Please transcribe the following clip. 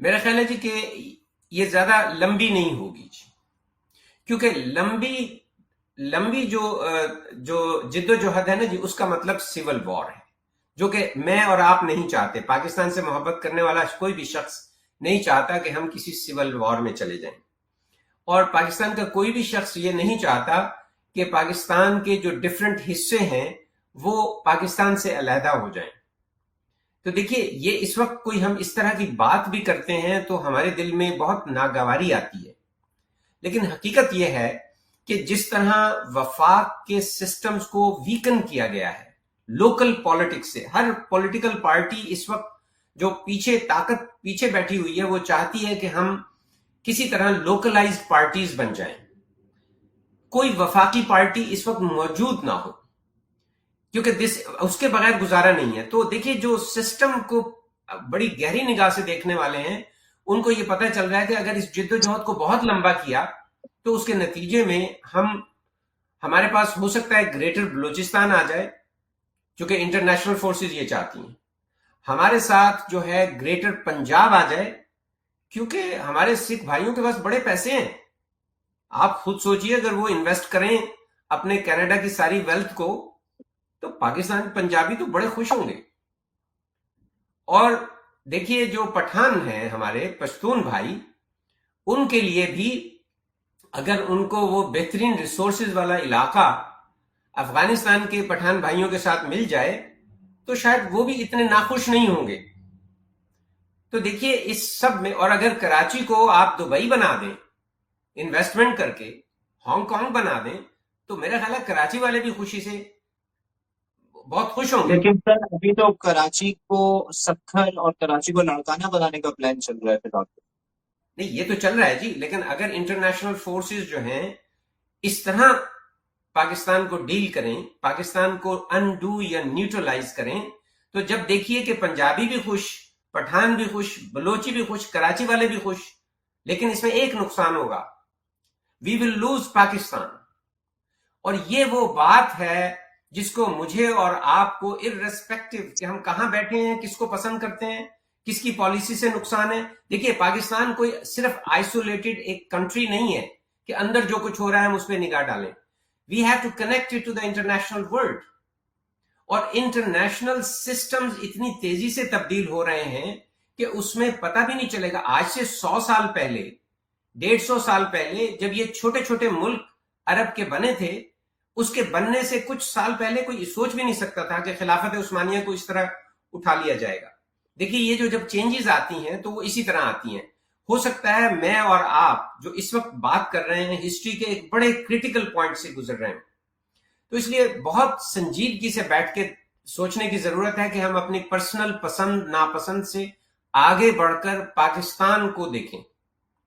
میرا خیال ہے جی کہ یہ زیادہ لمبی نہیں ہوگی جی، کیونکہ لمبی جو جد و جہد ہے نا جی، اس کا مطلب سول وار ہے، جو کہ میں اور آپ نہیں چاہتے. پاکستان سے محبت کرنے والا کوئی بھی شخص نہیں چاہتا کہ ہم کسی سول وار میں چلے جائیں، اور پاکستان کا کوئی بھی شخص یہ نہیں چاہتا کہ پاکستان کے جو ڈفرنٹ حصے ہیں وہ پاکستان سے علیحدہ ہو جائیں. تو دیکھیے، یہ اس وقت کوئی ہم اس طرح کی بات بھی کرتے ہیں تو ہمارے دل میں بہت ناگواری آتی ہے، لیکن حقیقت یہ ہے کہ جس طرح وفاق کے سسٹمز کو ویکن کیا گیا ہے لوکل پالیٹکس سے، ہر پولیٹیکل پارٹی اس وقت جو طاقت پیچھے بیٹھی ہوئی ہے وہ چاہتی ہے کہ ہم کسی طرح لوکلائزڈ پارٹیز بن جائیں، کوئی وفاقی پارٹی اس وقت موجود نہ ہو، کیونکہ اس کے بغیر گزارا نہیں ہے. تو دیکھیے، جو سسٹم کو بڑی گہری نگاہ سے دیکھنے والے ہیں ان کو یہ پتہ چل رہا ہے کہ اگر اس جد و جہد کو بہت لمبا کیا تو اس کے نتیجے میں ہمارے پاس ہو سکتا ہے گریٹر بلوچستان آ جائے، کیونکہ انٹرنیشنل فورسز یہ چاہتی ہیں. ہمارے ساتھ جو ہے گریٹر پنجاب آ جائے، کیونکہ ہمارے سکھ بھائیوں کے پاس بڑے پیسے ہیں. آپ خود سوچئے، اگر وہ انویسٹ کریں اپنے کینیڈا کی ساری ویلتھ کو تو پاکستان پنجابی تو بڑے خوش ہوں گے. اور دیکھیے، جو پٹھان ہیں ہمارے پشتون بھائی، ان کے لیے بھی اگر ان کو وہ بہترین ریسورسز والا علاقہ افغانستان کے پٹھان بھائیوں کے ساتھ مل جائے تو شاید وہ بھی اتنے ناخوش نہیں ہوں گے. تو دیکھیے، اس سب میں، اور اگر کراچی کو آپ دبئی بنا دیں انویسٹمنٹ کر کے، ہانگ کانگ بنا دیں، تو میرا خیال ہے کراچی والے بھی خوشی سے بہت خوش ہوں گے. لیکن سر ابھی تو کراچی کو سکھر اور کراچی کو لاڑکانہ بنانے کا پلان چل رہا ہے فی الحال. نہیں، یہ تو چل رہا ہے جی، لیکن اگر انٹرنیشنل فورسز جو ہیں اس طرح پاکستان کو ڈیل کریں، پاکستان کو انڈو یا نیوٹرلائز کریں، تو جب دیکھیے کہ پنجابی بھی خوش، پٹھان بھی خوش، بلوچی بھی خوش، کراچی والے بھی خوش، لیکن اس میں ایک نقصان ہوگا، وی ول لوز پاکستان. اور یہ وہ بات ہے جس کو مجھے اور آپ کو ارریسپیکٹو کہ ہم کہاں بیٹھے ہیں، کس کو پسند کرتے ہیں، کس کی پالیسی سے نقصان ہے. دیکھیے، پاکستان کوئی صرف آئسولیٹڈ ایک کنٹری نہیں ہے کہ اندر جو کچھ ہو رہا ہے ہم اس پہ نگاہ ڈالیں. We have to connect to the international world, اور انٹرنیشنل سسٹمز اتنی تیزی سے تبدیل ہو رہے ہیں کہ اس میں پتہ بھی نہیں چلے گا. آج سے 100 سال پہلے، 150 سال پہلے جب یہ چھوٹے چھوٹے ملک عرب کے بنے تھے، اس کے بننے سے کچھ سال پہلے کوئی سوچ بھی نہیں سکتا تھا کہ خلافت عثمانیہ کو اس طرح اٹھا لیا جائے گا. دیکھیے، یہ جب چینجز آتی ہیں تو وہ اسی طرح آتی ہیں. ہو سکتا ہے میں اور آپ جو اس وقت بات کر رہے ہیں ہسٹری کے ایک بڑے کریٹیکل پوائنٹ سے گزر رہے ہیں، تو اس لیے بہت سنجیدگی سے بیٹھ کے سوچنے کی ضرورت ہے کہ ہم اپنی پرسنل پسند ناپسند سے آگے بڑھ کر پاکستان کو دیکھیں.